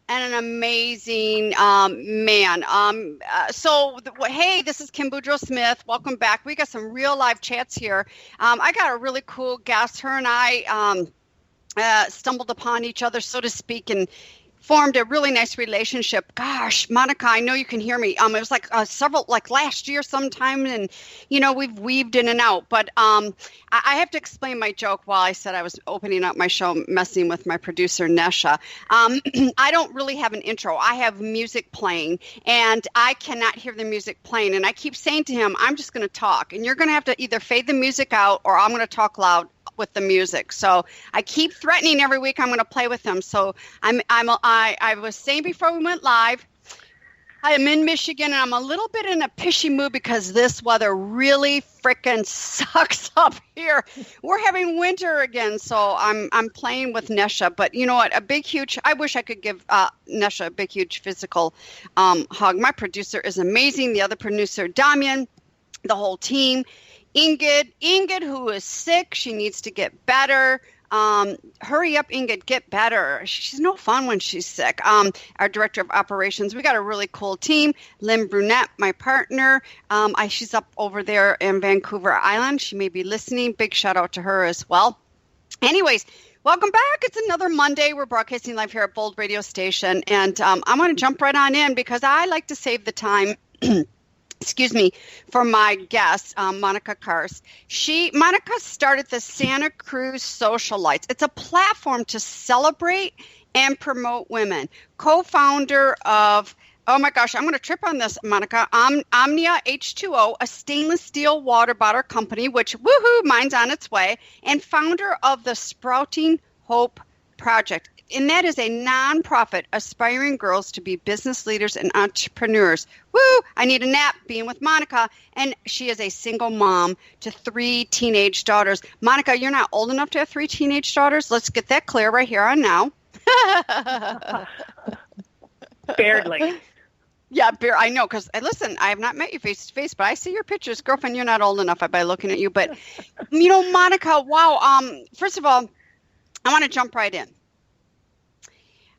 and an amazing man. Hey, this is Kim Boudreaux Smith. Welcome back. We got some real live chats here. I got a really cool guest. Her and I stumbled upon each other, so to speak, and formed a really nice relationship. Gosh, Monica, I know you can hear me. It was like last year sometime, and we've weaved in and out. But I have to explain my joke while I said I was opening up my show, messing with my producer Nesha. I don't really have an intro. I have music playing, and I cannot hear the music playing. And I keep saying to him, I'm just going to talk, and you're going to have to either fade the music out, or I'm going to talk loud with the music. So I keep threatening every week I'm going to play with them. So I was saying before we went live, I am in Michigan, and I'm a little bit in a pishy mood because this weather really freaking sucks up here. We're having winter again, so I'm playing with Nesha. But you know what? I wish I could give Nesha a big, huge physical hug. My producer is amazing. The other producer, Damian, the whole team. Ingrid, who is sick, she needs to get better. Hurry up, Ingrid, get better. She's no fun when she's sick. Our director of operations, we got a really cool team. Lynn Brunette, my partner, she's up over there in Vancouver Island. She may be listening. Big shout out to her as well. Anyways, welcome back. It's another Monday. We're broadcasting live here at Bold Radio Station, and I'm going to jump right on in because I like to save the time for my guest, Monica Karst. Monica started the Santa Cruz Socialites. It's a platform to celebrate and promote women. Co-founder of, oh my gosh, I'm going to trip on this, Monica, Omnia H2O, a stainless steel water bottle company, which, woohoo, mine's on its way, and founder of the Sprouting Hope Project. And that is a nonprofit aspiring girls to be business leaders and entrepreneurs. Woo! I need a nap being with Monica. And she is a single mom to 3 teenage daughters. Monica, you're not old enough to have 3 teenage daughters? Let's get that clear right here on now. Barely. Yeah, I know, because, listen, I have not met you face to face, but I see your pictures. Girlfriend, you're not old enough by looking at you. But, Monica, wow. First of all, I want to jump right in.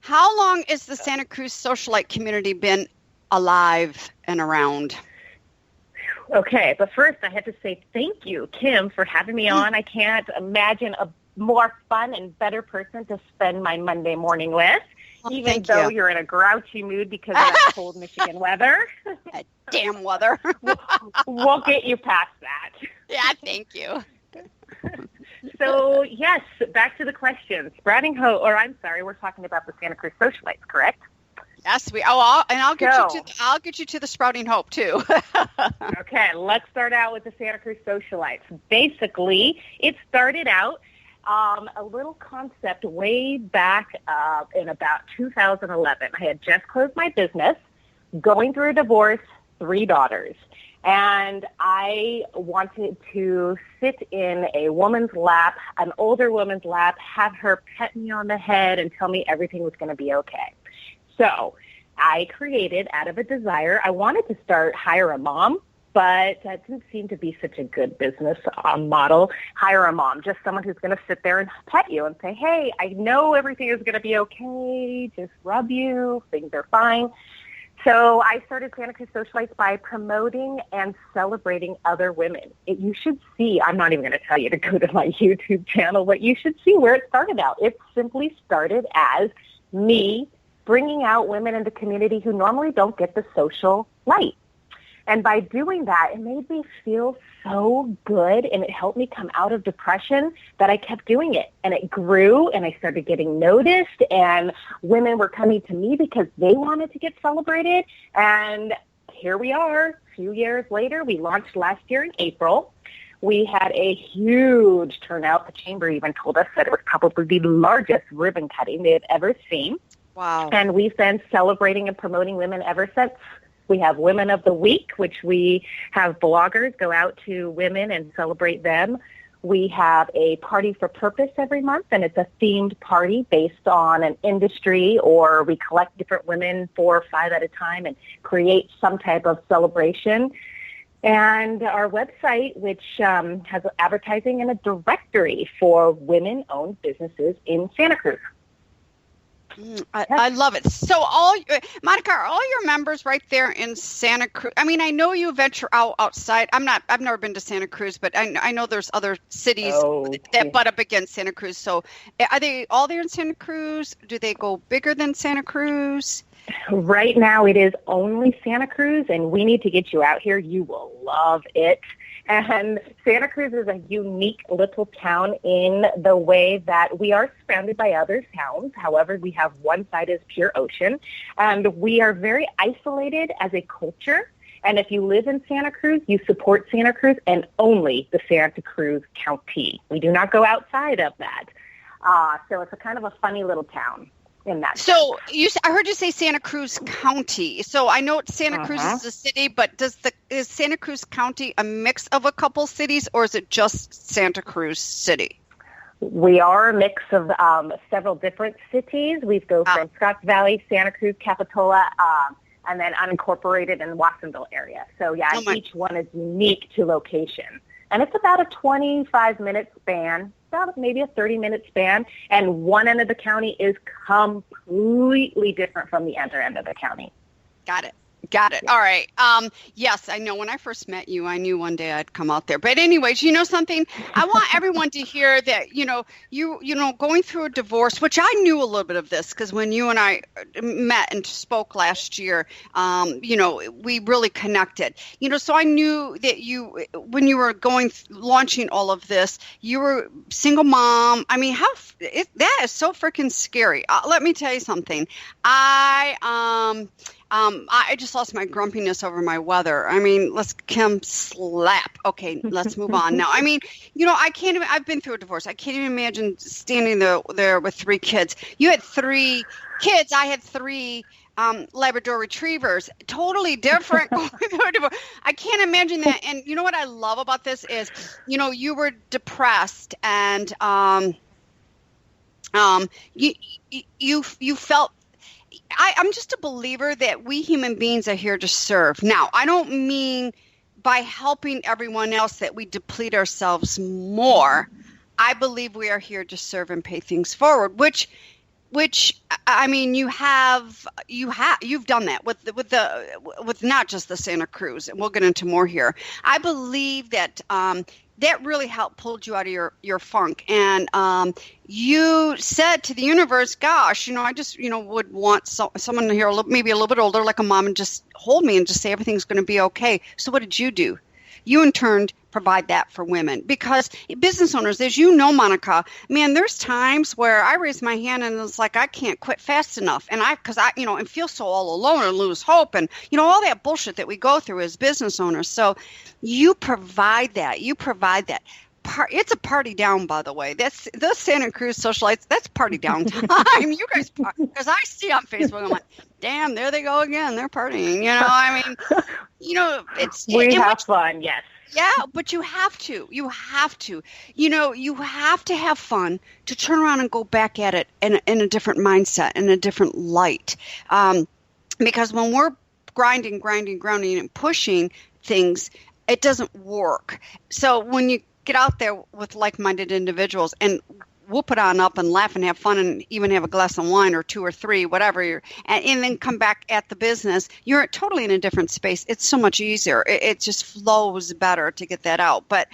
How long has the Santa Cruz Socialite community been alive and around? Okay, but first I have to say thank you, Kim, for having me on. I can't imagine a more fun and better person to spend my Monday morning with, even though you're in a grouchy mood because of that cold Michigan weather. That damn weather. We'll get you past that. Yeah, thank you. So, yes, back to the question. Sprouting Hope, we're talking about the Santa Cruz Socialites, correct? Yes, I'll get you to the Sprouting Hope too. Okay, let's start out with the Santa Cruz Socialites. Basically, it started out a little concept way back in about 2011. I had just closed my business, going through a divorce, 3 daughters. And I wanted to sit in a woman's lap, an older woman's lap, have her pet me on the head and tell me everything was going to be okay. So I created, out of a desire, I wanted to start Hire a Mom, but that didn't seem to be such a good business model. Hire a Mom, just someone who's going to sit there and pet you and say, hey, I know everything is going to be okay, just rub you, things are fine. So I started Santa Cruz Socialites by promoting and celebrating other women. You should see, I'm not even going to tell you to go to my YouTube channel, but you should see where it started out. It simply started as me bringing out women in the community who normally don't get the social light. And by doing that, it made me feel so good, and it helped me come out of depression that I kept doing it. And it grew, and I started getting noticed, and women were coming to me because they wanted to get celebrated. And here we are, a few years later. We launched last year in April. We had a huge turnout. The chamber even told us that it was probably the largest ribbon cutting they had ever seen. Wow. And we've been celebrating and promoting women ever since. We have Women of the Week, which we have bloggers go out to women and celebrate them. We have a Party for Purpose every month, and it's a themed party based on an industry, or we collect different women 4 or 5 at a time and create some type of celebration. And our website, which has advertising and a directory for women-owned businesses in Santa Cruz. I love it. So Monica, are all your members right there in Santa Cruz? I mean, I know you venture outside. I've never been to Santa Cruz, but I know there's other cities that butt up against Santa Cruz. So are they all there in Santa Cruz? Do they go bigger than Santa Cruz? Right now it is only Santa Cruz, and we need to get you out here. You will love it. And Santa Cruz is a unique little town in the way that we are surrounded by other towns. However, we have one side is pure ocean, and we are very isolated as a culture. And if you live in Santa Cruz, you support Santa Cruz and only the Santa Cruz County. We do not go outside of that. So it's a kind of a funny little town. So I heard you say Santa Cruz County. So I know Santa Cruz is a city, but is Santa Cruz County a mix of a couple cities, or is it just Santa Cruz City? We are a mix of several different cities. We go from Scotts Valley, Santa Cruz, Capitola, and then unincorporated in the Watsonville area. So each one is unique to location. And it's about a 25-minute span, about maybe a 30-minute span, and one end of the county is completely different from the other end of the county. Got it. Yeah. All right. Yes, I know when I first met you, I knew one day I'd come out there. But anyways, you know something? I want everyone to hear that, you know, going through a divorce, which I knew a little bit of this because when you and I met and spoke last year, we really connected. You know, so I knew that when you were launching all of this, you were single mom. I mean, that is so freaking scary. Let me tell you something. I just lost my grumpiness over my weather. I mean, Kim, slap. Okay, let's move on now. I mean, you know, I've been through a divorce. I can't even imagine standing there with 3 kids. You had 3 kids. I had 3 Labrador retrievers. Totally different. I can't imagine that. And you know what I love about this is, you know, you were depressed and you felt. I'm just a believer that we human beings are here to serve. Now, I don't mean by helping everyone else that we deplete ourselves more. I believe we are here to serve and pay things forward, which I mean, you've done that with not just the Santa Cruz, and we'll get into more here. I believe that that really helped pulled you out of your funk. And you said to the universe, gosh, you know, I just, you know, would want someone here maybe a little bit older, like a mom, and just hold me and just say everything's going to be okay. So what did you do? You in turn provide that for women, because business owners, as you know, Monica, man, there's times where I raise my hand and it's like I can't quit fast enough, and and feel so all alone and lose hope, and you know all that bullshit that we go through as business owners. So you provide that. It's a party down, by the way. That's those Santa Cruz socialites. That's party down time. You guys, because I see on Facebook, I'm like, damn, there they go again. They're partying. You know, I mean, you know, we have fun, yes. Yeah, but you have to. You have to have fun to turn around and go back at it in a different mindset, in a different light. Because when we're grinding, and pushing things, it doesn't work. So when you get out there with like-minded individuals and whoop it on up and laugh and have fun and even have a glass of wine or 2 or 3, whatever, and then come back at the business, you're totally in a different space. It's so much easier. It just flows better to get that out. But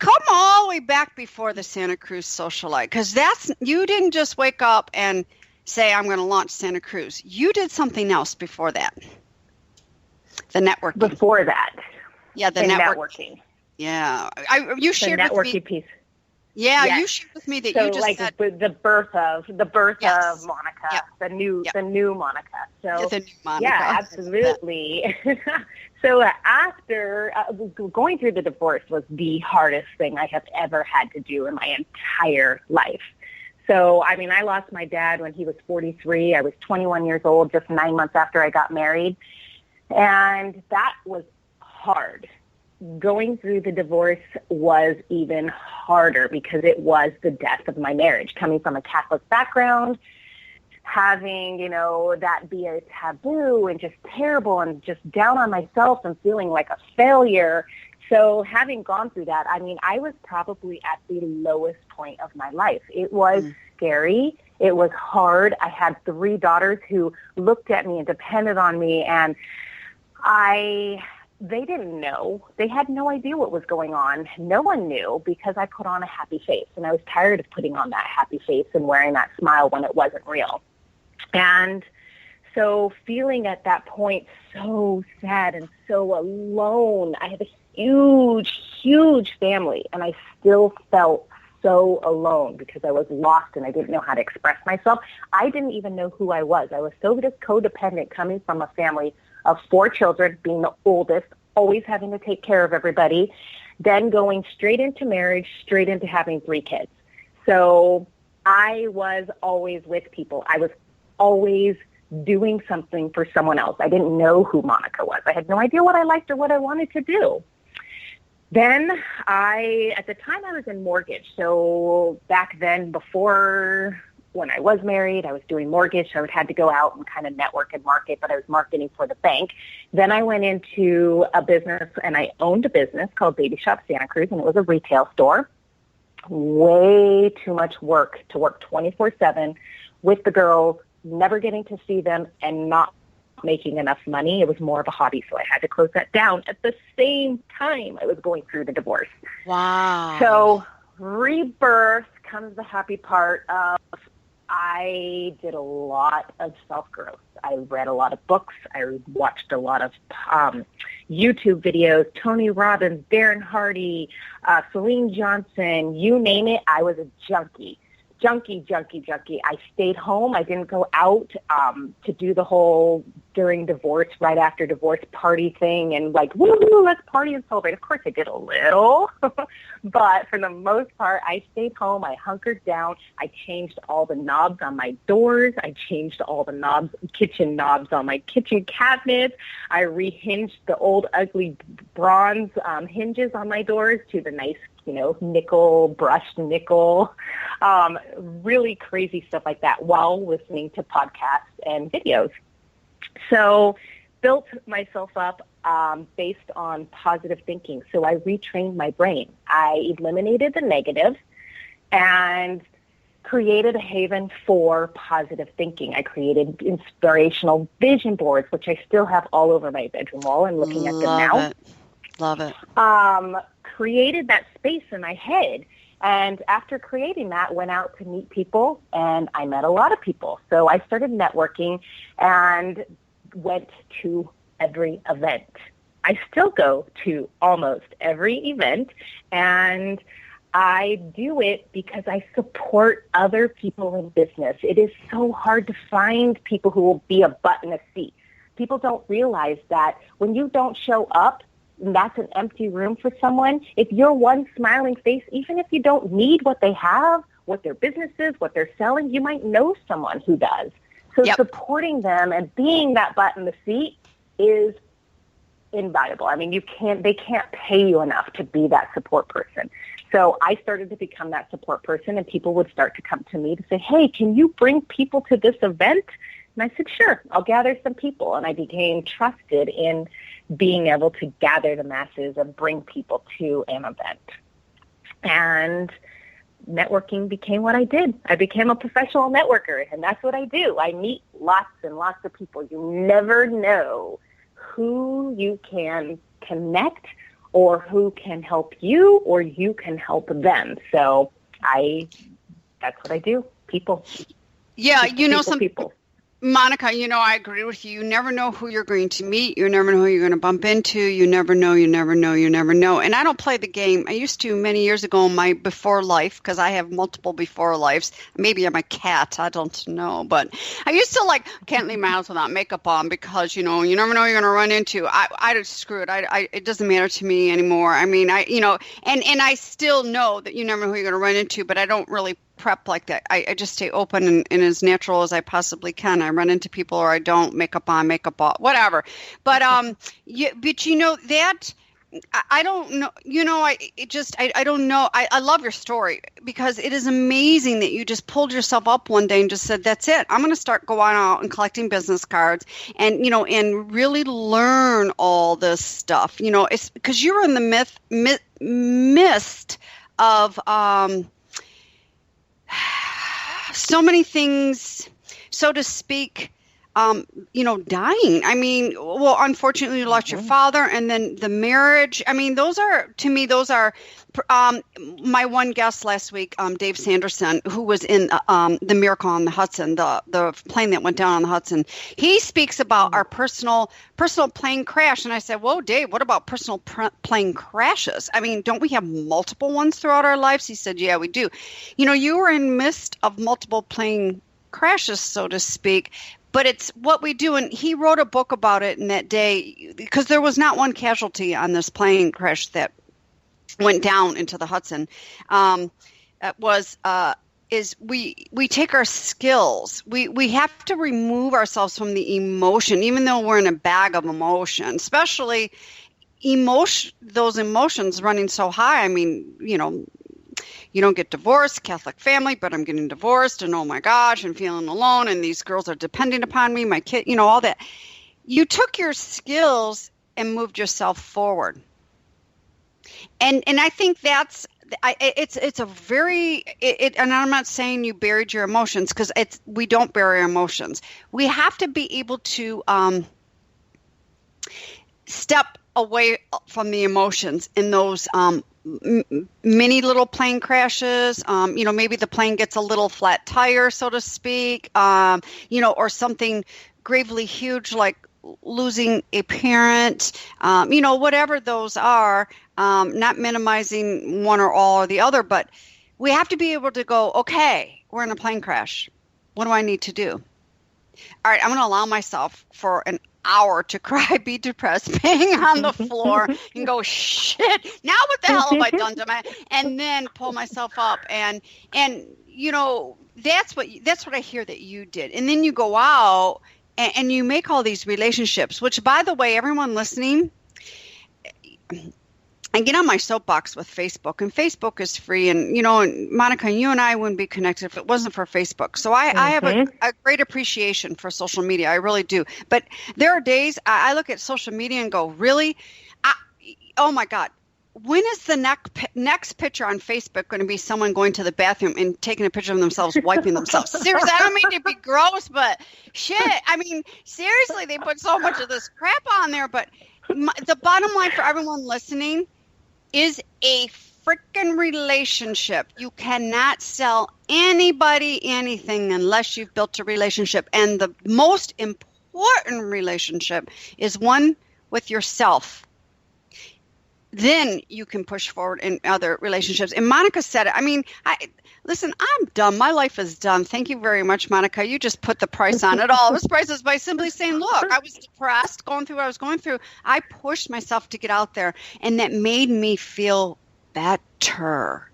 come all the way back before the Santa Cruz socialite, because you didn't just wake up and say, I'm going to launch Santa Cruz. You did something else before that. The networking. Before that. Yeah, the networking. Yeah. You shared the networking with me. Piece. Yeah, yes. You shared with me that so you just like said the birth of yes. Monica, yep. the new Monica. So the new Monica. Yeah, absolutely. So after going through the divorce was the hardest thing I have ever had to do in my entire life. So, I mean, I lost my dad when he was 43. I was 21 years old, just 9 months after I got married. And that was hard. Going through the divorce was even harder because it was the death of my marriage. Coming from a Catholic background, having, that be a taboo and just terrible and just down on myself and feeling like a failure, So having gone through that, I mean, I was probably at the lowest point of my life. It was scary. It was hard. I had 3 daughters who looked at me and depended on me, and they didn't know. They had no idea what was going on. No one knew because I put on a happy face, and I was tired of putting on that happy face and wearing that smile when it wasn't real. And so feeling at that point so sad and so alone, I had a huge, huge family, and I still felt so alone because I was lost and I didn't know how to express myself. I didn't even know who I was. I was so just codependent coming from a family of 4 children, being the oldest, always having to take care of everybody, then going straight into marriage, straight into having 3 kids. So I was always with people. I was always doing something for someone else. I didn't know who Monica was. I had no idea what I liked or what I wanted to do. Then at the time I was in mortgage. So back then, before when I was married, I was doing mortgage. So I had to go out and kind of network and market, but I was marketing for the bank. Then I went into a business, and I owned a business called Baby Shop Santa Cruz, and it was a retail store. Way too much work to work 24/7 with the girls, never getting to see them, and not making enough money. It was more of a hobby, so I had to close that down at the same time I was going through the divorce. Wow. So rebirth comes the happy part of I did a lot of self-growth. I read a lot of books. I watched a lot of YouTube videos, Tony Robbins, Darren Hardy, Celine Johnson, you name it. I was a junkie. I stayed home. I didn't go out to do the whole during divorce, right after divorce party thing and like, woo, let's party and celebrate. Of course I did a little, but for the most part, I stayed home. I hunkered down. I changed all the knobs on my doors. I changed all the kitchen knobs on my kitchen cabinets. I rehinged the old ugly bronze hinges on my doors to the nice brushed nickel, really crazy stuff like that while listening to podcasts and videos. So built myself up based on positive thinking. So I retrained my brain. I eliminated the negative and created a haven for positive thinking. I created inspirational vision boards, which I still have all over my bedroom wall and looking at them now. Love it. Created that space in my head. And after creating that, went out to meet people, and I met a lot of people. So I started networking and went to every event. I still go to almost every event, and I do it because I support other people in business. It is so hard to find people who will be a butt in a seat. People don't realize that when you don't show up, and that's an empty room for someone. If you're one smiling face, even if you don't need what they have, what their business is, what they're selling, you might know someone who does. So supporting them and being that butt in the seat is invaluable. I mean, they can't pay you enough to be that support person. So I started to become that support person, and people would start to come to me to say, hey, can you bring people to this event? And I said, sure, I'll gather some people. And I became trusted in being able to gather the masses and bring people to an event. And networking became what I did. I became a professional networker, and that's what I do. I meet lots and lots of people. You never know who you can connect or who can help you or you can help them. So that's what I do. People. Yeah, people. Monica, I agree with you. You never know who you're going to meet. You never know who you're going to bump into. You never know. And I don't play the game. I used to many years ago in my before life, because I have multiple before lives. Maybe I'm a cat. I don't know. But I used to can't leave my house without makeup on because, you never know who you're going to run into. I just screw it. It doesn't matter to me anymore. I mean, and I still know that you never know who you're going to run into, but I don't really prep like that. I just stay open and as natural as I possibly can. I run into people or I don't, makeup on, makeup off, whatever. But that I don't know, I don't know. I love your story because it is amazing that you just pulled yourself up one day and just said, that's it. I'm going to start going out and collecting business cards and, and really learn all this stuff, it's because you're in the midst of, so many things, so to speak, dying. I mean, well, unfortunately, you lost your father, and then the marriage. I mean, those are my one guest last week, Dave Sanderson, who was in the Miracle on the Hudson, the plane that went down on the Hudson. He speaks about our personal plane crash, and I said, "Whoa, Dave, what about personal plane crashes? I mean, don't we have multiple ones throughout our lives?" He said, "Yeah, we do." You were in midst of multiple plane crashes, so to speak. But it's what we do, and he wrote a book about it in that day because there was not one casualty on this plane crash that went down into the Hudson. Is we take our skills. We have to remove ourselves from the emotion, even though we're in a bag of emotion, especially those emotions running so high. I mean, you don't get divorced, Catholic family, but I'm getting divorced, and oh my gosh, I'm feeling alone, and these girls are depending upon me, my kid, all that. You took your skills and moved yourself forward. And I think it's a very, and I'm not saying you buried your emotions, because we don't bury our emotions. We have to be able to step away from the emotions in those many little plane crashes, maybe the plane gets a little flat tire, so to speak, or something gravely huge like losing a parent, whatever those are, not minimizing one or all or the other, but we have to be able to go, okay, we're in a plane crash. What do I need to do? All right, I'm going to allow myself for an hour to cry, be depressed, bang on the floor, and go, shit, now what the hell have I done to my, and then pull myself up, and that's what I hear that you did. And then you go out and you make all these relationships, which, by the way, everyone listening, I get on my soapbox with Facebook, and Facebook is free. And, Monica, you and I wouldn't be connected if it wasn't for Facebook. So I have a great appreciation for social media. I really do. But there are days I look at social media and go, really? Oh, my God. When is the next picture on Facebook going to be someone going to the bathroom and taking a picture of themselves, wiping themselves? Seriously, I don't mean to be gross, but shit. I mean, seriously, they put so much of this crap on there. But the bottom line for everyone listening is a freaking relationship. You cannot sell anybody anything unless you've built a relationship. And the most important relationship is one with yourself. Then you can push forward in other relationships. And Monica said it. I mean, listen, I'm done. My life is done. Thank you very much, Monica. You just put the price on it all. This price is by simply saying, look, I was depressed, going through what I was going through. I pushed myself to get out there, and that made me feel better.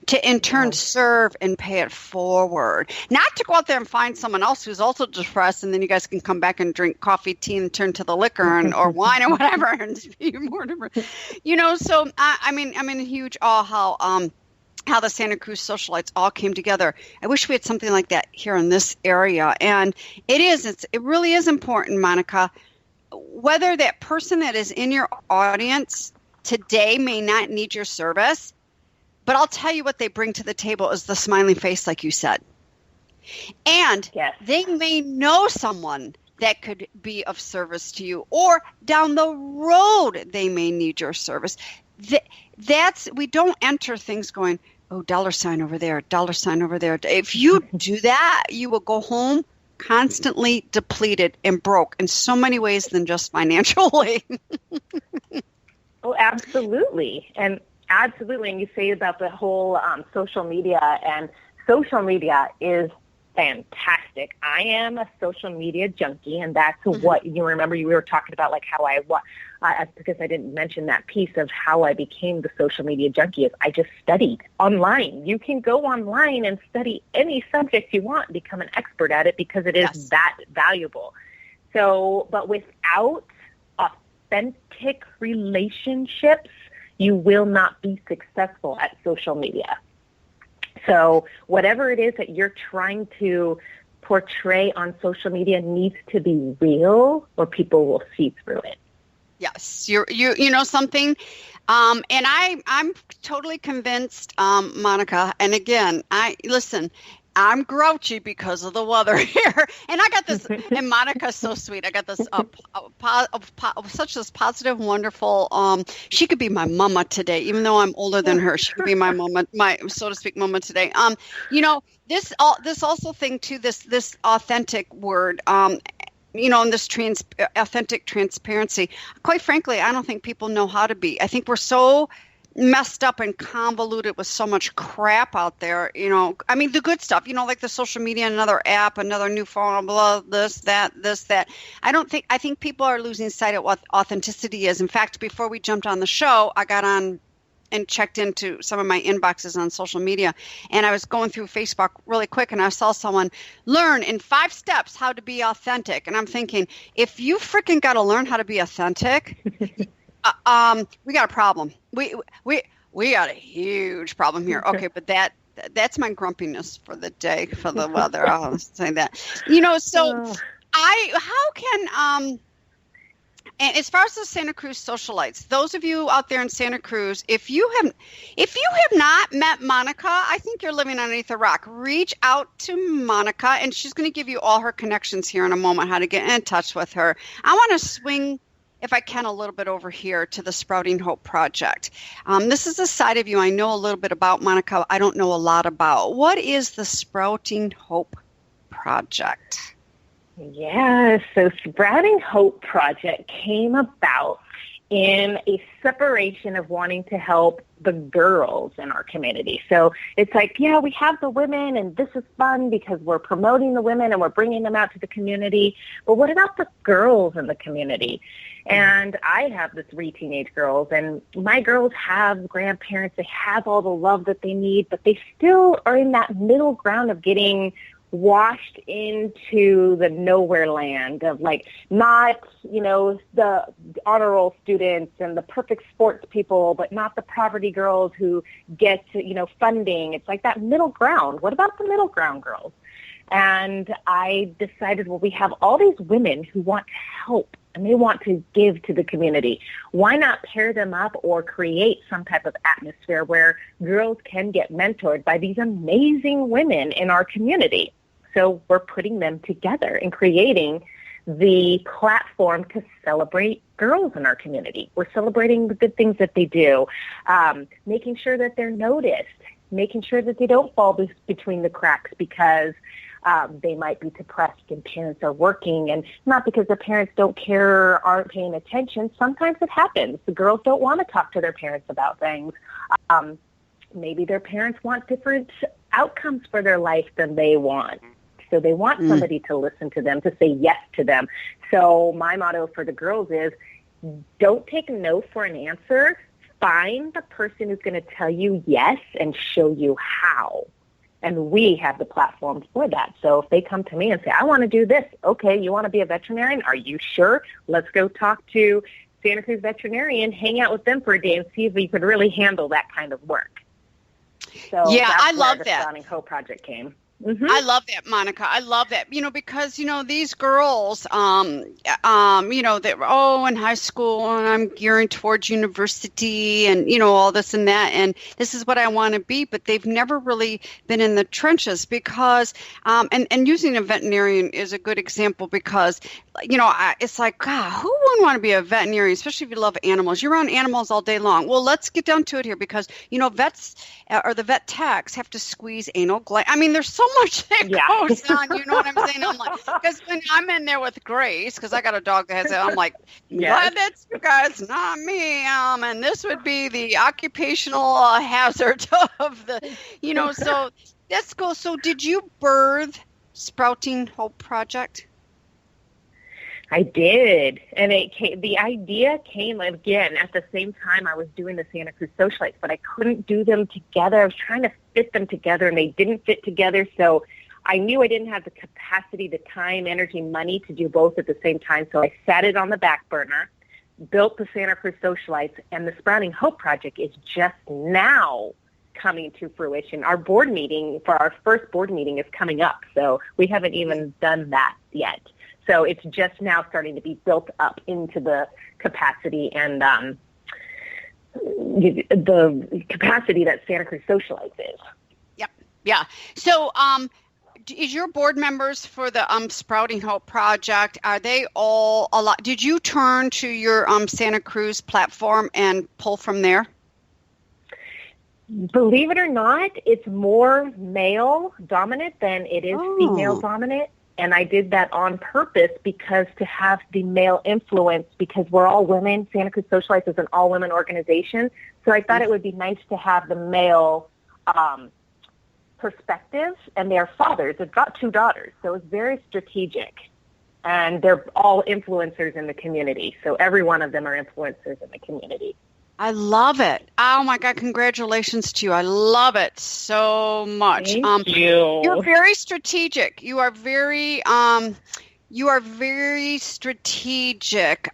To in turn serve and pay it forward. Not to go out there and find someone else who's also depressed, and then you guys can come back and drink coffee, tea, and turn to the liquor or wine or whatever, and be more different. So I'm in huge awe how the Santa Cruz socialites all came together. I wish we had something like that here in this area, and it really is important, Monica. Whether that person that is in your audience today may not need your service, but I'll tell you what they bring to the table is the smiling face, like you said. And they may know someone that could be of service to you, or down the road they may need your service. We don't enter things going, oh, $sign over there, $sign over there. If you do that, you will go home constantly depleted and broke in so many ways than just financially. Oh, absolutely. And absolutely. And you say about the whole social media, and social media is fantastic. I am a social media junkie, and that's what you remember. You were talking about like how because I didn't mention that piece of how I became the social media junkie is I just studied online. You can go online and study any subject you want, become an expert at it because it is that valuable. So, but without authentic relationships, you will not be successful at social media. So whatever it is that you're trying to portray on social media needs to be real, or people will see through it. Yes, you know something, and I'm totally convinced, Monica. And again, I'm grouchy because of the weather here, and I got this. And Monica's so sweet. I got this such this positive, wonderful. She could be my mama today, even though I'm older than her. She could be my mama, my so to speak, mama today. You know, this also thing too. This authentic word. You know, and this authentic transparency. Quite frankly, I don't think people know how to be. I think we're so messed up and convoluted with so much crap out there. You know, I mean, the good stuff, you know, like the social media, another app, another new phone, blah, this, that. I think people are losing sight of what authenticity is. In fact, before we jumped on the show, I got on and checked into some of my inboxes on social media, and I was going through Facebook really quick, and I saw someone learn in 5 steps how to be authentic. And I'm thinking, if you freaking got to learn how to be authentic, we got a problem. We got a huge problem here. Okay, but that's my grumpiness for the day, for the weather. I'll say that. You know, so how can and as far as the Santa Cruz socialites, those of you out there in Santa Cruz, if you have not met Monica, I think you're living underneath a rock. Reach out to Monica, and she's going to give you all her connections here in a moment, how to get in touch with her. I want to swing, if I can, a little bit over here to the Sprouting Hope Project. This is a side of you I know a little bit about, Monica. I don't know a lot about. What is the Sprouting Hope Project? Yeah, so Sprouting Hope Project came about in a separation of wanting to help the girls in our community. So it's like, yeah, we have the women, and this is fun because we're promoting the women and we're bringing them out to the community. But what about the girls in the community? And I have the 3 teenage girls, and my girls have grandparents. They have all the love that they need, but they still are in that middle ground of getting washed into the nowhere land of like not, you know, the honor roll students and the perfect sports people, but not the poverty girls who get, you know, funding. It's like that middle ground. What about the middle ground girls? And I decided, well, we have all these women who want to help and they want to give to the community. Why not pair them up or create some type of atmosphere where girls can get mentored by these amazing women in our community? So we're putting them together and creating the platform to celebrate girls in our community. We're celebrating the good things that they do, making sure that they're noticed, making sure that they don't fall between the cracks because they might be depressed and parents are working, and not because their parents don't care or aren't paying attention. Sometimes it happens. The girls don't want to talk to their parents about things. Maybe their parents want different outcomes for their life than they want. So they want somebody to listen to them, to say yes to them. So my motto for the girls is, don't take no for an answer. Find the person who's going to tell you yes and show you how. And we have the platforms for that. So if they come to me and say, I want to do this. Okay, you want to be a veterinarian? Are you sure? Let's go talk to Santa Cruz veterinarian, hang out with them for a day and see if we could really handle that kind of work. So yeah, that's I love where the that. Sprouting Hope Project came. I love that, Monica. I love that, you know, because, you know, these girls, you know, they're, in high school and I'm gearing towards university and, you know, all this and that. And this is what I want to be. But they've never really been in the trenches because, and using a veterinarian is a good example because, you know, it's like, God, who wouldn't want to be a veterinarian, especially if you love animals? You're around animals all day long. Well, let's get down to it here because, you know, vets or the vet techs have to squeeze anal gland. I mean, there's so much that goes on, you know what I'm saying? I'm like, because when I'm in there with Grace, because I got a dog that has it, I'm like, glad that's you guys, not me. And this would be the occupational hazard of the, you know, so that's cool. So did you birth Sprouting Hope Project? I did. And the idea came, again, at the same time I was doing the Santa Cruz Socialites, but I couldn't do them together. I was trying to fit them together, and they didn't fit together. So I knew I didn't have the capacity, the time, energy, money to do both at the same time. So I sat it on the back burner. built the Santa Cruz Socialites, and the Sprouting Hope Project is just now coming to fruition. Our board meeting, for our first board meeting, is coming up, so we haven't even done that yet. So it's just now starting to be built up into the capacity and the capacity that Santa Cruz Socialites is. Yep. Yeah. So, is your board members for the Sprouting Hope Project, are they all a lot? Did you turn to your Santa Cruz platform and pull from there? Believe it or not, it's more male dominant than it is female dominant. And I did that on purpose because to have the male influence, because we're all women, Santa Cruz Socialites is an all-women organization. So I thought it would be nice to have the male perspective, and they're fathers. They've got 2 daughters, so it's very strategic. And they're all influencers in the community. So every one of them are influencers in the community. I love it. Oh my God, congratulations to you. I love it so much. Thank you. You're very strategic. You are very strategic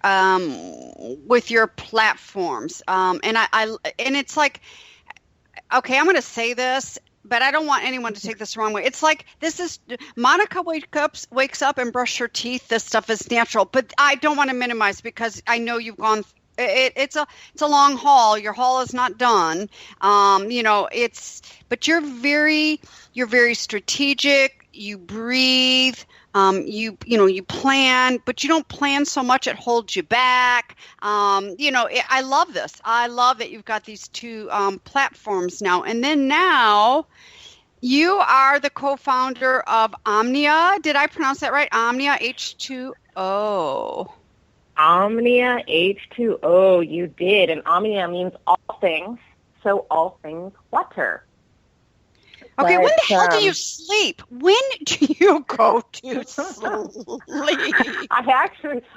with your platforms. And it's like, okay, I'm going to say this, but I don't want anyone to take this the wrong way. It's like, Monica wakes up and brush her teeth. This stuff is natural, but I don't want to minimize because I know you've gone it's a long haul. Your haul is not done. But you're very strategic. You breathe. You plan, but you don't plan so much it holds you back. I love this. I love that you've got these 2 platforms now. And then now you are the co-founder of Omnia. Did I pronounce that right? Omnia H2O. Omnia H2O, you did. And Omnia means all things, so all things water. Okay, when the hell do you sleep? When do you go to sleep?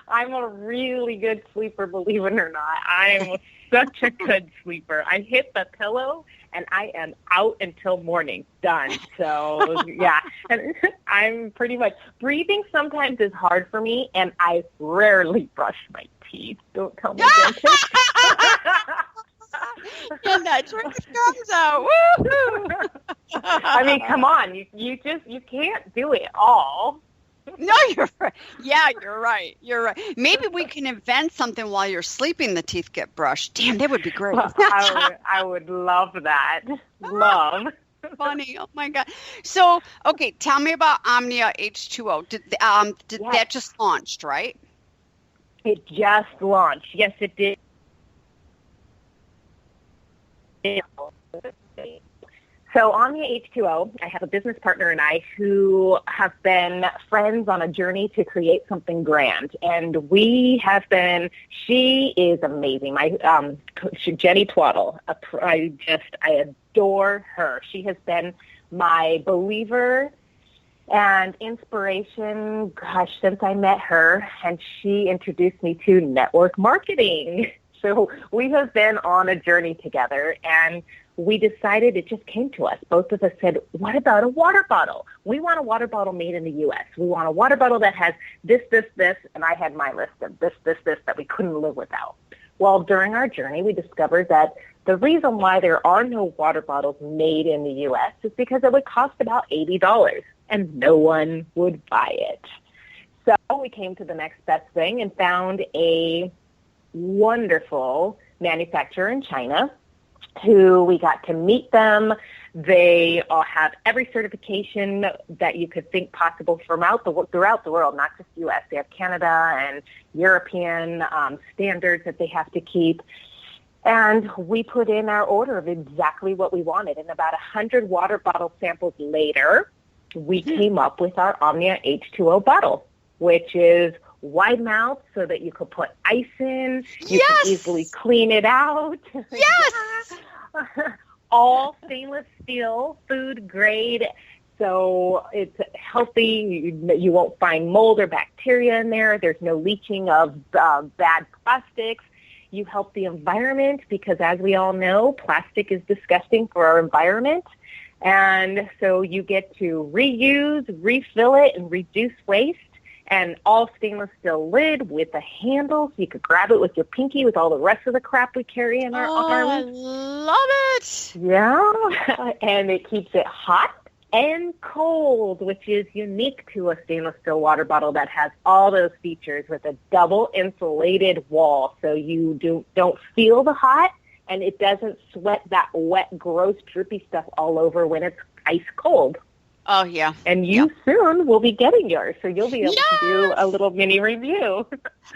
I'm a really good sleeper, believe it or not. I'm such a good sleeper. I hit the pillow and I am out until morning. Done. So, yeah. And I'm pretty much, breathing sometimes is hard for me, and I rarely brush my teeth. Don't tell me dentist. And that trick comes out. Woo-hoo. I mean, come on. You can't do it all. No, you're right. Yeah, you're right. You're right. Maybe we can invent something while you're sleeping. The teeth get brushed. Damn, that would be great. I would love that. Love. Funny. Oh my God. So, okay, tell me about Omnia H2O. Did that just launched, right? It just launched. Yes, it did. So Omnia H2O, I have a business partner and I who have been friends on a journey to create something grand. And we have been, she is amazing. Jenny Twaddle, I adore her. She has been my believer and inspiration, since I met her, and she introduced me to network marketing. So we have been on a journey together, and we decided, it just came to us. Both of us said, what about a water bottle? We want a water bottle made in the U.S. We want a water bottle that has this, and I had my list of this that we couldn't live without. Well, during our journey, we discovered that the reason why there are no water bottles made in the U.S. is because it would cost about $80, and no one would buy it. So we came to the next best thing and found a wonderful manufacturer in China who we got to meet them. They all have every certification that you could think possible throughout the world, not just U.S. They have Canada and European standards that they have to keep. And we put in our order of exactly what we wanted. And about 100 water bottle samples later, we came up with our Omnia H2O bottle, which is wide mouth so that you could put ice in. You can easily clean it out. Yes. All stainless steel, food grade. So it's healthy. You won't find mold or bacteria in there. There's no leaching of bad plastics. You help the environment because, as we all know, plastic is disgusting for our environment. And so you get to reuse, refill it, and reduce waste. And all stainless steel lid with a handle, so you could grab it with your pinky with all the rest of the crap we carry in our arms. I love it. Yeah, and it keeps it hot and cold, which is unique to a stainless steel water bottle that has all those features with a double insulated wall, so you don't feel the hot, and it doesn't sweat that wet, gross, drippy stuff all over when it's ice cold. Oh, yeah. And you soon will be getting yours, so you'll be able to do a little mini review.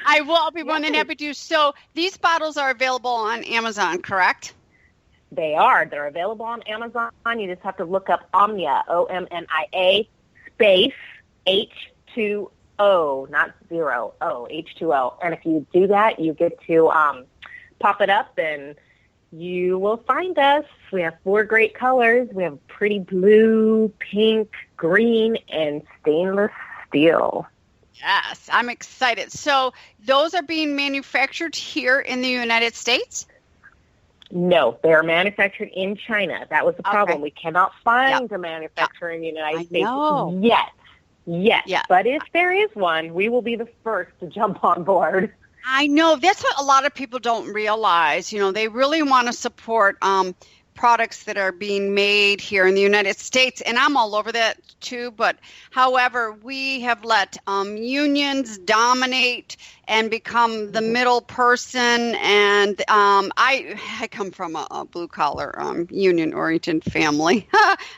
I will. I'll be more than happy to. So these bottles are available on Amazon, correct? They are. They're available on Amazon. You just have to look up Omnia, OMNIA, space H2O, not zero, O, H2O. And if you do that, you get to pop it up and you will find us. We have 4 great colors. We have pretty blue, pink, green, and stainless steel. Yes, I'm excited. So those are being manufactured here in the United States? No, they are manufactured in China. That was the problem. Okay. We cannot find a manufacturer in the United States yet. Yeah. But if there is one, we will be the first to jump on board. I know. That's what a lot of people don't realize. You know, they really want to support products that are being made here in the United States, and I'm all over that too. But however, we have let unions dominate and become the middle person. And I come from a blue collar union oriented family.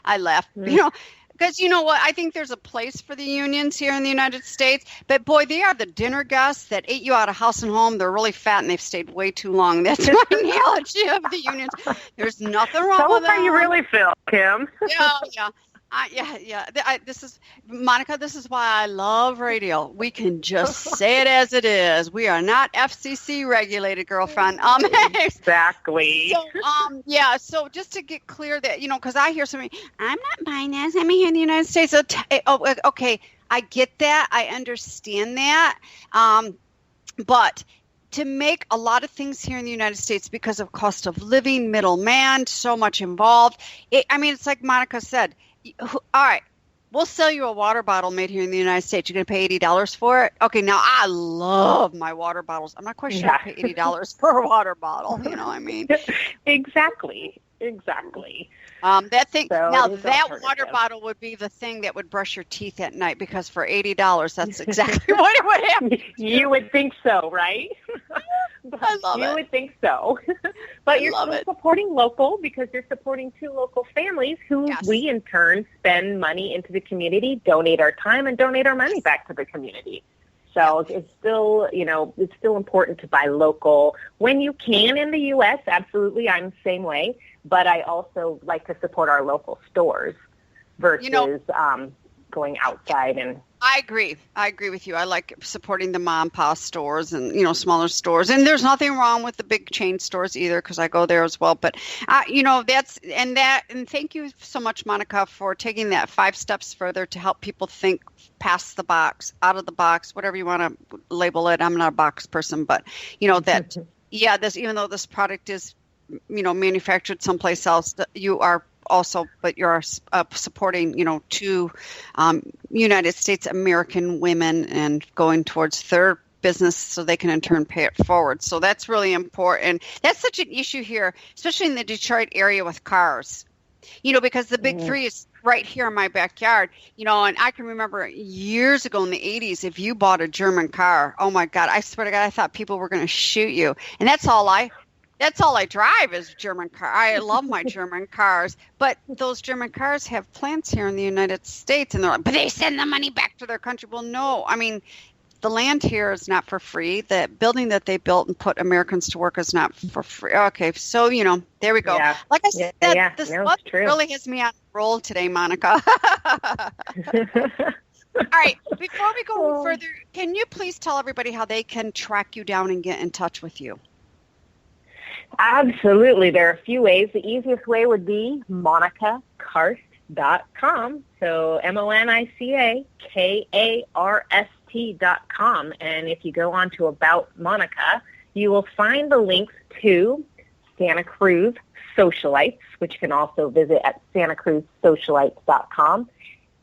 I laugh, you know. Because you know what? I think there's a place for the unions here in the United States. But, boy, they are the dinner guests that ate you out of house and home. They're really fat, and they've stayed way too long. That's my analogy of the unions. There's nothing wrong Tell with us how you really feel, Kim. Yeah. This is, Monica, this is why I love radio. We can just say it as it is. We are not FCC regulated, girlfriend. Exactly. So, so just to get clear that, you know, because I hear somebody, I'm not buying this. I'm here in the United States. Okay, I get that. I understand that. But to make a lot of things here in the United States because of cost of living, middleman, so much involved. It's like Monica said. All right, we'll sell you a water bottle made here in the United States. You're going to pay $80 for it? Okay, now I love my water bottles. I'm not quite sure I pay $80 for a water bottle. You know what I mean? Exactly. That thing. So now that water bottle would be the thing that would brush your teeth at night, because for $80, that's exactly what it would happen. You would think so, right? I love it. You would think so. But you're still supporting local, because you're supporting 2 local families who we in turn spend money into the community, donate our time, and donate our money back to the community. So it's still, it's still important to buy local when you can in the U.S. Absolutely. I'm the same way. But I also like to support our local stores versus going outside. And I agree with you. I like supporting the mom and pop stores and, smaller stores. And there's nothing wrong with the big chain stores either, because I go there as well. But, and thank you so much, Monica, for taking that 5 steps further to help people think past the box, out of the box, whatever you want to label it. I'm not a box person, but, that, even though this product is, manufactured someplace else, you are also, but you're supporting, 2 United States American women and going towards their business so they can in turn pay it forward. So that's really important. That's such an issue here, especially in the Detroit area with cars, because the big 3 is right here in my backyard, and I can remember years ago in the 80s, if you bought a German car, oh my God, I swear to God, I thought people were going to shoot you. And that's all I drive is German car. I love my German cars, but those German cars have plants here in the United States, and they're like, but they send the money back to their country. Well, no, the land here is not for free. The building that they built and put Americans to work is not for free. Okay, so, there we go. Yeah. Like I said, this really has me on a roll today, Monica. All right, before we go further, can you please tell everybody how they can track you down and get in touch with you? Absolutely. There are a few ways. The easiest way would be MonicaKarst.com. So MonicaKarst.com. And if you go on to About Monica, you will find the links to Santa Cruz Socialites, which you can also visit at SantaCruzSocialites.com,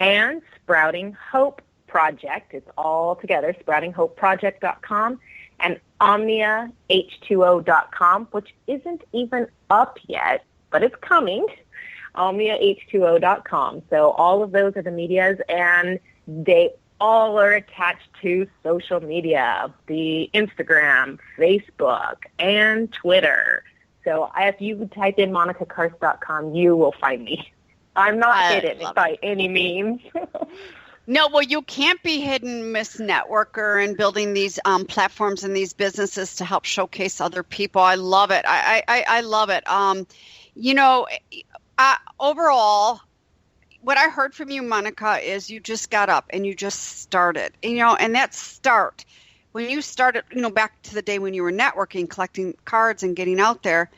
and Sprouting Hope Project. It's all together, sproutinghopeproject.com, and OmniaH2O.com, which isn't even up yet, but it's coming. OmniaH2O.com. So all of those are the medias, and they all are attached to social media, the Instagram, Facebook, and Twitter. So if you type in MonicaKarst.com, you will find me. I'm not hidden by any means. No, well, you can't be hidden, Miss Networker, and building these platforms and these businesses to help showcase other people. I love it. I love it. Overall, what I heard from you, Monica, is you just got up and you just started, and that start, when you started, back to the day when you were networking, collecting cards and getting out there,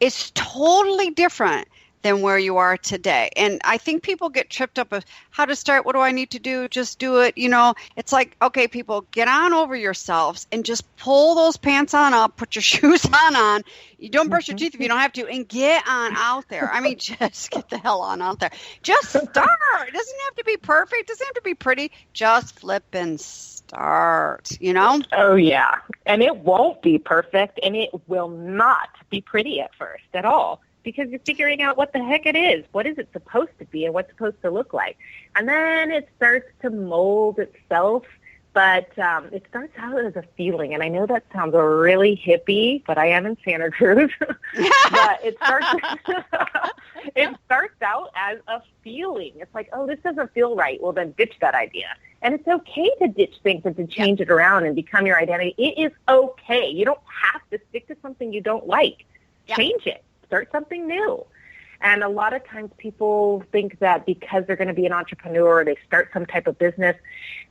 it's totally different than where you are today. And I think people get tripped up of how to start. What do I need to do? Just do it. It's like, okay, people, get on over yourselves and just pull those pants on up, put your shoes on. You don't brush your teeth if you don't have to, and get on out there. I mean, just get the hell on out there. Just start. It doesn't have to be perfect. It doesn't have to be pretty. Just flip and start, Oh, yeah. And it won't be perfect, and it will not be pretty at first at all, because you're figuring out what the heck it is. What is it supposed to be and what's supposed to look like? And then it starts to mold itself, but it starts out as a feeling. And I know that sounds really hippie, but I am in Santa Cruz. But it starts out as a feeling. It's like, oh, this doesn't feel right. Well, then ditch that idea. And it's okay to ditch things and to change it around and become your identity. It is okay. You don't have to stick to something you don't like. Change it. Start something new. And a lot of times people think that because they're going to be an entrepreneur or they start some type of business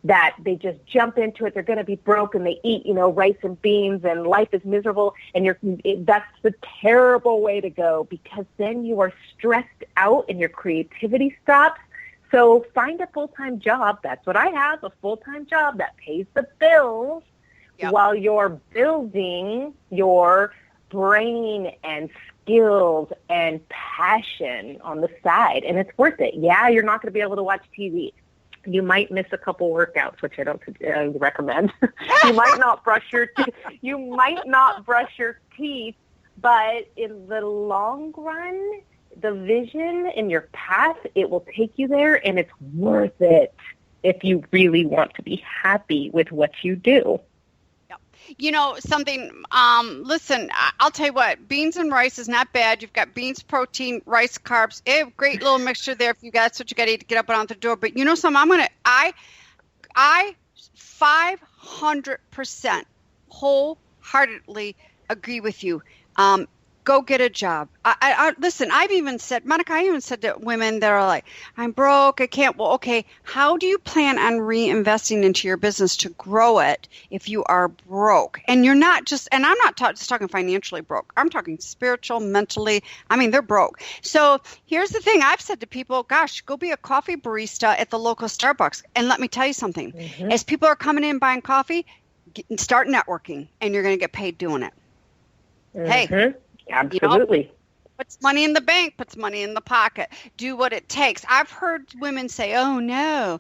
that they just jump into it, they're going to be broke and they eat, rice and beans and life is miserable. And that's the terrible way to go, because then you are stressed out and your creativity stops. So find a full-time job. That's what I have, a full-time job that pays the bills while you're building your brain and skills and passion on the side, and it's worth it. Yeah, you're not going to be able to watch TV. You might miss a couple workouts, which I don't recommend. You might not brush your teeth, but in the long run, the vision in your path, it will take you there, and it's worth it if you really want to be happy with what you do. Something, listen, I'll tell you what, beans and rice is not bad. You've got beans, protein, rice, carbs. A great little mixture there if you got, that's what you got to eat to get up and out the door. But something, I 500% wholeheartedly agree with you. Go get a job. Listen, I've even said, Monica, I even said to women that are like, I'm broke, I can't. Well, okay, how do you plan on reinvesting into your business to grow it if you are broke? And you're not just, and I'm not just talking financially broke. I'm talking spiritual, mentally. I mean, they're broke. So here's the thing. I've said to people, gosh, go be a coffee barista at the local Starbucks. And let me tell you something. Mm-hmm. As people are coming in buying coffee, start networking, and you're going to get paid doing it. Mm-hmm. Hey. Absolutely. Puts money in the bank, puts money in the pocket. Do what it takes. I've heard women say, oh, no,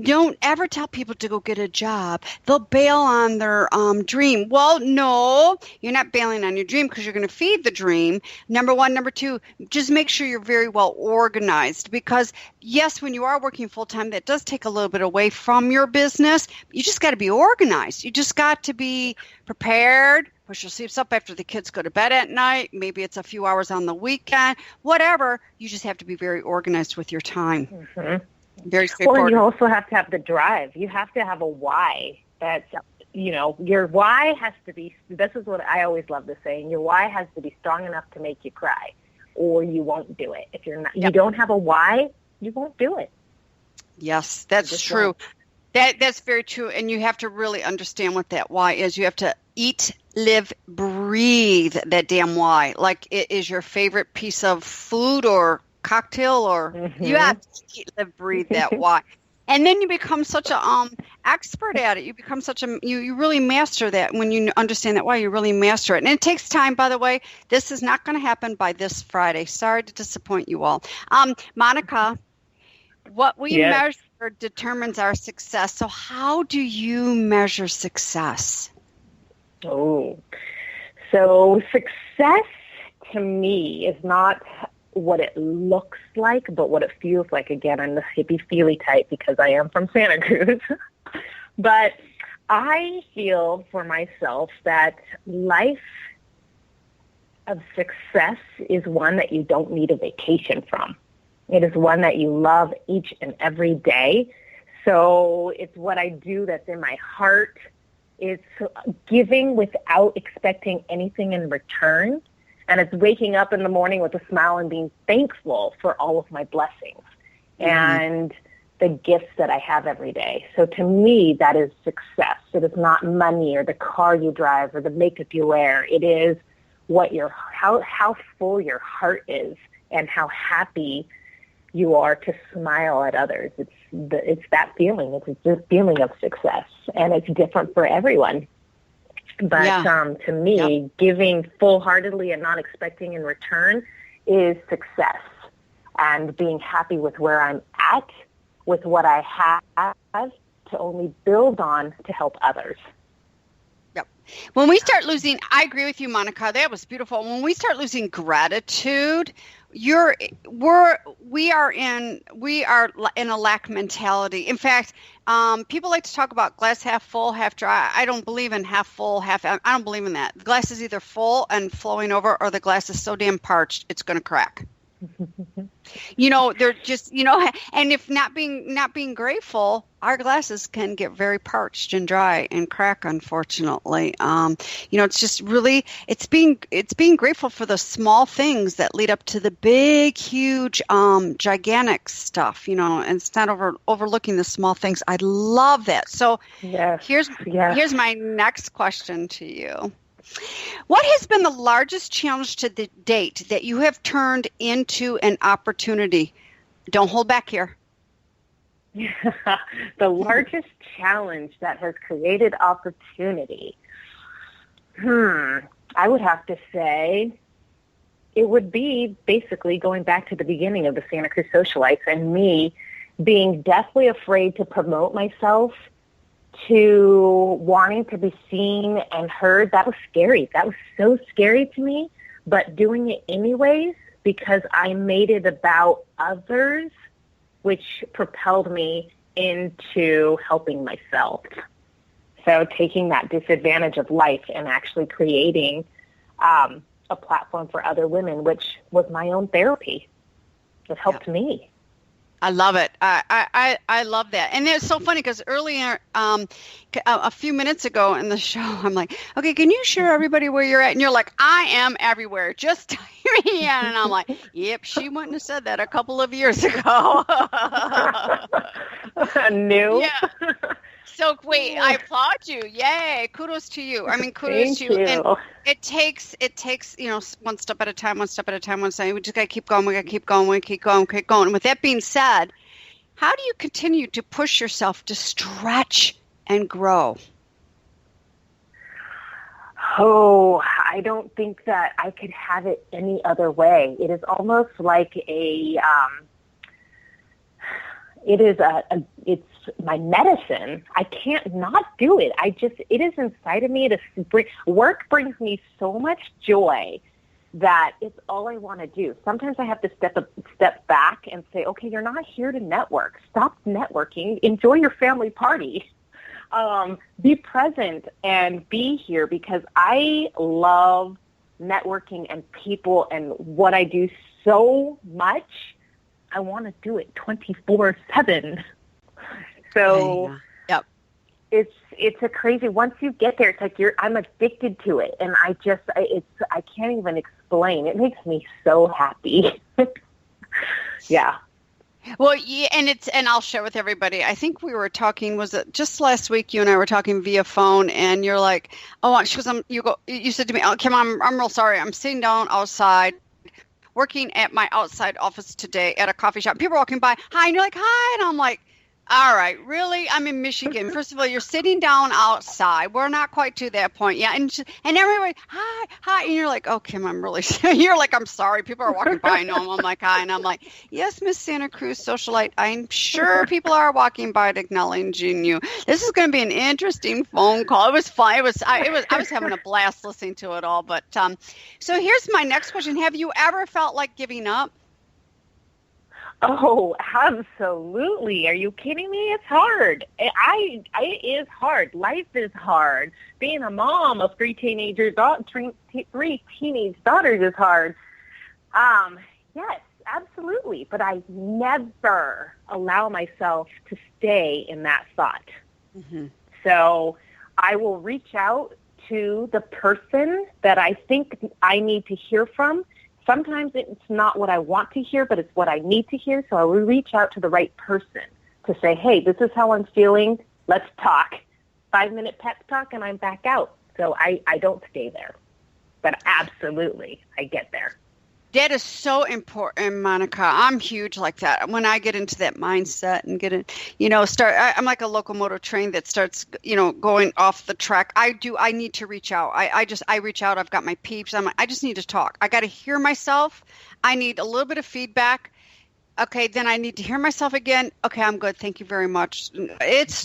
don't ever tell people to go get a job. They'll bail on their dream. Well, no, you're not bailing on your dream because you're going to feed the dream. Number one. Number two, just make sure you're very well organized, because, yes, when you are working full-time, that does take a little bit away from your business. You just got to be organized. You just got to be prepared. Push your sleeves up after the kids go to bed at night. Maybe it's a few hours on the weekend. Whatever. You just have to be very organized with your time. Mm-hmm. Very straightforward. Well, you also have to have the drive. You have to have a why. That's, your why has to be, this is what I always love the saying, your why has to be strong enough to make you cry, or you won't do it. If you don't have a why, you won't do it. Yes, that's true. That's very true. And you have to really understand what that why is. You have to eat, live, breathe that damn why. Like it is your favorite piece of food or cocktail, or you have to eat, live, breathe that why. And then you become such a expert at it. You become you really master that. When you understand that why, you really master it. And it takes time, by the way. This is not going to happen by this Friday. Sorry to disappoint you all. Monica, what will you measure determines our success. So how do you measure success? Oh, so success to me is not what it looks like, but what it feels like. Again, I'm the hippie-feely type because I am from Santa Cruz. But I feel for myself that life of success is one that you don't need a vacation from. It is one that you love each and every day. So it's what I do that's in my heart. It's giving without expecting anything in return. And it's waking up in the morning with a smile and being thankful for all of my blessings and the gifts that I have every day. So to me, that is success. It is not money or the car you drive or the makeup you wear. It is what how full your heart is and how happy you are to smile at others. It's that feeling. It's just feeling of success, and it's different for everyone. But to me, giving full-heartedly and not expecting in return is success, and being happy with where I'm at, with what I have to only build on to help others. Yep. When we start losing, I agree with you, Monica. That was beautiful. When we start losing gratitude, we are in a lack mentality. In fact, people like to talk about glass half full, half dry. I don't believe in half full, half. I don't believe in that. The glass is either full and flowing over, or the glass is so damn parched it's going to crack. They're just, and if not being grateful, our glasses can get very parched and dry and crack, unfortunately. It's just really, it's being grateful for the small things that lead up to the big, huge, gigantic stuff, and it's not overlooking the small things. I love that. So here's my next question to you. What has been the largest challenge to the date that you have turned into an opportunity? Don't hold back here. The largest challenge that has created opportunity. I would have to say it would be basically going back to the beginning of the Santa Cruz Socialites and me being deathly afraid to promote myself, to wanting to be seen and heard. That was scary. That was so scary to me, but doing it anyways because I made it about others, which propelled me into helping myself. So taking that disadvantage of life and actually creating a platform for other women, which was my own therapy. It helped me. I love it. I love that. And it's so funny because earlier, a few minutes ago in the show, I'm like, okay, can you share everybody where you're at? And you're like, I am everywhere. Just type me in. And I'm like, yep, she wouldn't have said that a couple of years ago. New. Yeah. So wait, I applaud you. Yay. Kudos to you. I mean, kudos to you. And it takes, one step at a time. We just got to keep going. We got to keep going. Keep going. And with that being said, how do you continue to push yourself to stretch and grow? Oh, I don't think that I could have it any other way. It is almost like it's my medicine. I can't not do it. It is inside of me. Work brings me so much joy that it's all I want to do. Sometimes I have to step back and say, okay, you're not here to network. Stop networking. Enjoy your family party. Be present and be here because I love networking and people and what I do so much. I want to do it 24/7. So it's a crazy. Once you get there, it's like I'm addicted to it, and I can't even explain. It makes me so happy. Yeah. Well, yeah, and I'll share with everybody. I think we were talking. Was it just last week? You and I were talking via phone, and you're like, "Oh," she goes, You said to me, "Oh, Kim, I'm real sorry. I'm sitting down outside." Working at my outside office today at a coffee shop. People are walking by, hi, and you're like, hi. And I'm like, All right, really? I'm in Michigan. First of all, you're sitting down outside. We're not quite to that point yet. And everybody, hi, hi. And you're like, oh, Kim, I'm really, you're like, I'm sorry. People are walking by. I know. I'm like, hi. And I'm like, yes, Miss Santa Cruz socialite. I'm sure people are walking by acknowledging you. This is going to be an interesting phone call. It was fun. I was having a blast listening to it all. But so here's my next question. Have you ever felt like giving up? Oh, absolutely. Are you kidding me? It's hard. It is hard. Life is hard. Being a mom of three teenage daughters is hard. Yes, absolutely. But I never allow myself to stay in that thought. Mm-hmm. So I will reach out to the person that I think I need to hear from. Sometimes it's not what I want to hear, but it's what I need to hear. So I will reach out to the right person to say, hey, this is how I'm feeling. Let's talk. 5-minute pep talk, and I'm back out. So I don't stay there. But absolutely, I get there. That is so important, Monica. I'm huge like that. When I get into that mindset and I'm like a locomotive train that starts, going off the track. I need to reach out. I reach out. I've got my peeps. I just need to talk. I got to hear myself. I need a little bit of feedback. Okay, then I need to hear myself again. Okay, I'm good. Thank you very much.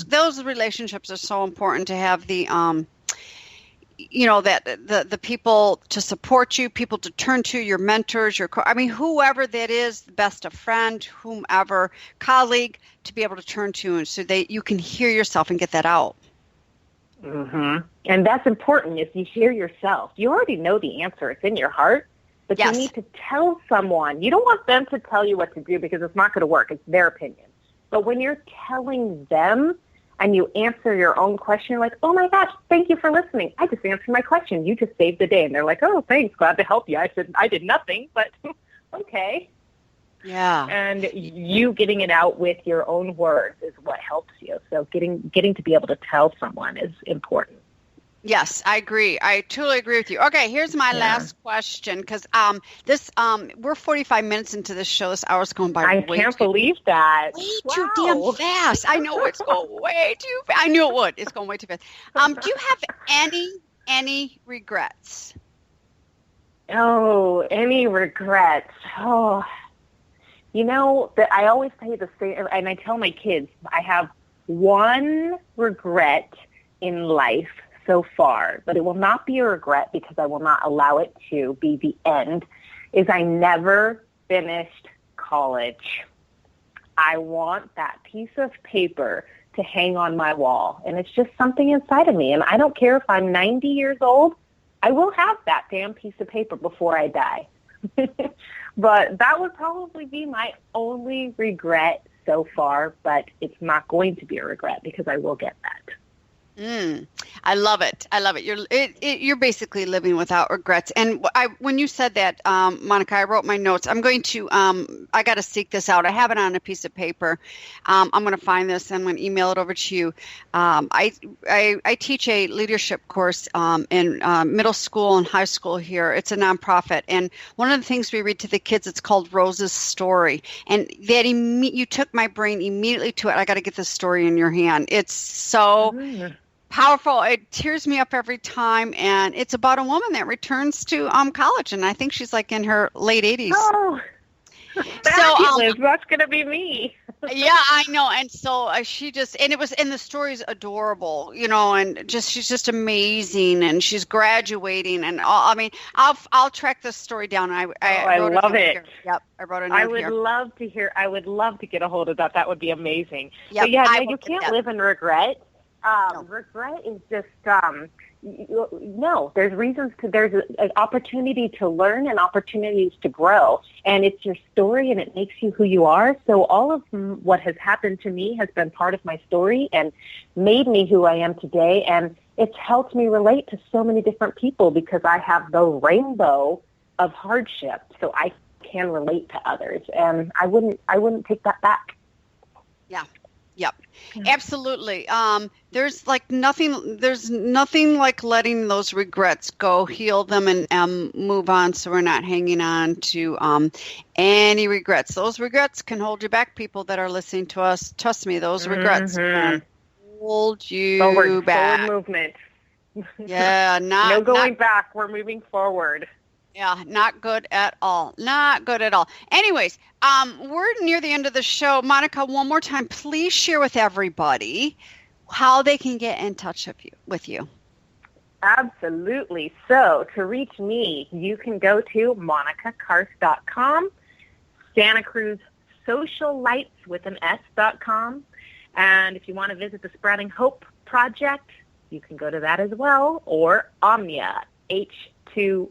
Those relationships are so important to have that the people to support you, people to turn to, your mentors, whoever that is, the best of friend, whomever, colleague, to be able to turn to, and so you can hear yourself and get that out. Mm-hmm. And that's important. If you hear yourself, you already know the answer. It's in your heart, but yes. You need to tell someone. You don't want them to tell you what to do because it's not going to work. It's their opinion. But when you're telling them, and you answer your own question, you're like, oh my gosh, thank you for listening. I just answered my question. You just saved the day. And they're like, oh, thanks. Glad to help you. I said, I did nothing, but okay. Yeah. And you getting it out with your own words is what helps you. So getting to be able to tell someone is important. Yes, I agree. I totally agree with you. Okay, here's my last question, because we're 45 minutes into this show. This hour's going by. I can't believe that. Way too damn fast. I know it's going way too fast. I knew it would. It's going way too fast. Do you have any regrets? Oh, any regrets? Oh, that I always say the same, and I tell my kids I have one regret in life so far, but it will not be a regret because I will not allow it to be the end, is I never finished college. I want that piece of paper to hang on my wall, and it's just something inside of me, and I don't care if I'm 90 years old, I will have that damn piece of paper before I die. But that would probably be my only regret so far, but it's not going to be a regret because I will get that. I love it. I love it. You're basically living without regrets. And when you said that, Monica, I wrote my notes. I'm going to, I got to seek this out. I have it on a piece of paper. I'm going to find this. I'm going to email it over to you. I teach a leadership course in middle school and high school here. It's a nonprofit. And one of the things we read to the kids, it's called Rose's Story. And that you took my brain immediately to it. I got to get this story in your hand. It's so powerful. It tears me up every time, and it's about a woman that returns to college, and I think she's like in her late 80s. Oh, that's going to be me. Yeah, I know. And so and the story's adorable, and she's just amazing, and she's graduating, and I'll track this story down. I love it. Here. Yep, I wrote a note I would love to get a hold of that. That would be amazing. Yep, but yeah, you can't live in regret. No. Regret is just, there's reasons there's an opportunity to learn and opportunities to grow. And it's your story and it makes you who you are. So all of what has happened to me has been part of my story and made me who I am today. And it's helped me relate to so many different people because I have the rainbow of hardship. So I can relate to others. And I wouldn't take that back. Yeah. Yep, absolutely. There's nothing like letting those regrets go, heal them, and move on, so we're not hanging on to any regrets. Those regrets can hold you back. People that are listening to us, trust me, those regrets can hold you back. Forward movement. Yeah, no going back. We're moving forward. Yeah, not good at all. Not good at all. Anyways, we're near the end of the show. Monica, one more time, please share with everybody how they can get in touch with you. Absolutely. So to reach me, you can go to monicakarst.com, Santa Cruz Socialites with an S.com. And if you want to visit the Sprouting Hope Project, you can go to that as well, or Omnia, H2O.com.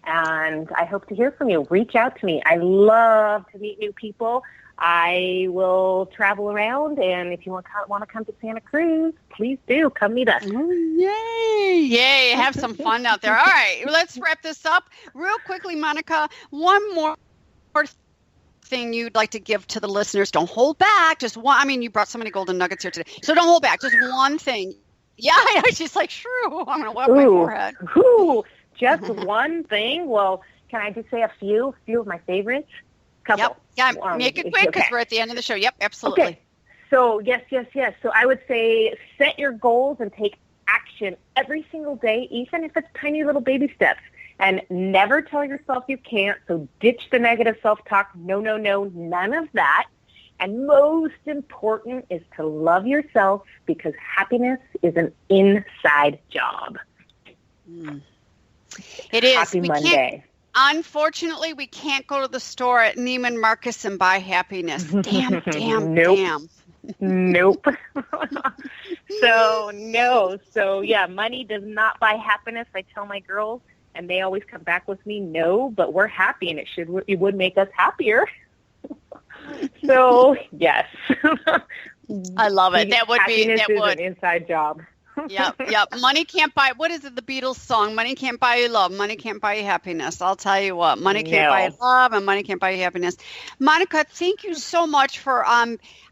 And I hope to hear from you. Reach out to me. I love to meet new people. I will travel around, and if you want to come to Santa Cruz, please do. Come meet us. Yay! Yay! Have some fun out there. All right, let's wrap this up real quickly, Monica. One more thing you'd like to give to the listeners. Don't hold back. Just one. I mean, you brought so many golden nuggets here today, so don't hold back. Just one thing. Yeah, I know. She's like, shrew. I'm gonna wipe my forehead. Just one thing. Well, can I just say a few of my favorites? Couple. Yep. Yeah. Make it quick because we're at the end of the show. Yep. Absolutely. Okay. So yes. So I would say set your goals and take action every single day, even if it's tiny little baby steps. And never tell yourself you can't. So ditch the negative self-talk. No, none of that. And most important is to love yourself, because happiness is an inside job. It is. Happy Monday. Unfortunately, we can't go to the store at Neiman Marcus and buy happiness. Damn. Nope. So yeah, money does not buy happiness. I tell my girls, and they always come back with me, no, but we're happy, and it would make us happier. So yes. I love it. That would an inside job. Yep. Money can't buy, what is it, the Beatles song? Money can't buy you love. Money can't buy you happiness. I'll tell you what, money can't buy you love, and money can't buy you happiness. Monica, thank you so much for,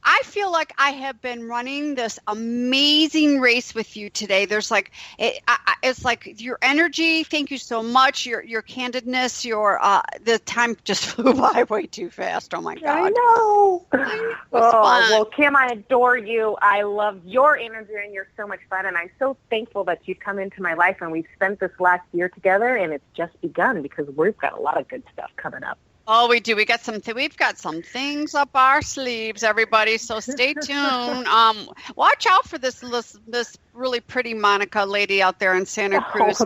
I feel like I have been running this amazing race with you today. There's like, it's like your energy. Thank you so much. Your candidness, the time just flew by way too fast. Oh my God. I know. Well, Kim, I adore you. I love your energy, and you're so much fun. And I'm so thankful that you've come into my life, and we've spent this last year together, and it's just begun, because we've got a lot of good stuff coming up. Oh, we do. We've got some things up our sleeves, everybody. So stay tuned. Watch out for this really pretty Monica lady out there in Santa Cruz.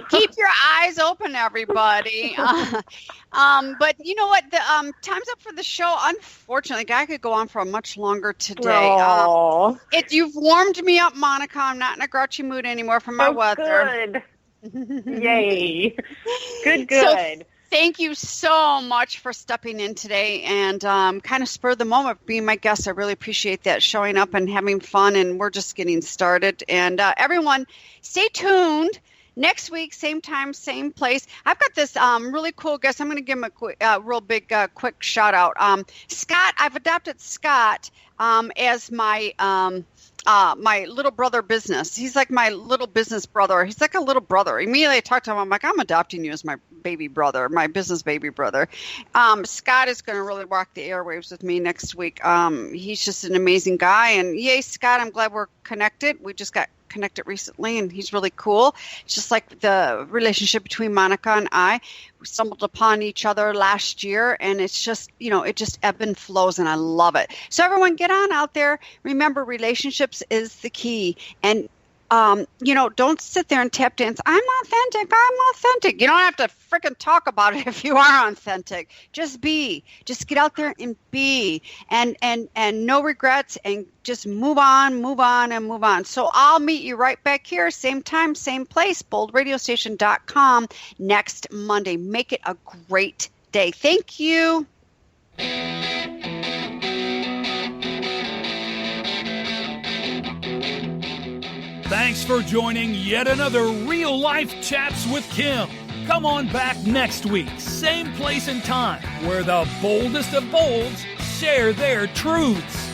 Keep your eyes open, everybody. But you know what? The time's up for the show. Unfortunately, I could go on for much longer today. You've warmed me up, Monica. I'm not in a grouchy mood anymore for my weather. Good. Yay. Good. So, thank you so much for stepping in today and kind of spur the moment being my guest. I really appreciate that, showing up and having fun, and we're just getting started. And everyone, stay tuned. Next week, same time, same place. I've got this really cool guest. I'm going to give him a real big, quick shout out. Scott, I've adopted Scott as my little brother business. He's like my little business brother. He's like a little brother. Immediately I talked to him. I'm like, I'm adopting you as my baby brother, my business baby brother. Scott is going to really rock the airwaves with me next week. He's just an amazing guy. And yay, Scott, I'm glad we're connected. We just got connected recently, and he's really cool. It's just like the relationship between Monica and I. We stumbled upon each other last year, and it's just, it just ebb and flows, and I love it. So everyone, get on out there. Remember, relationships is the key. And don't sit there and tap dance. I'm authentic. You don't have to freaking talk about it if you are authentic. Just be. Just get out there and be. And no regrets, and just move on. So I'll meet you right back here, same time, same place, boldradiostation.com next Monday. Make it a great day. Thank you. Thanks for joining yet another Real Life Chats with Kim. Come on back next week, same place and time, where the boldest of bolds share their truths.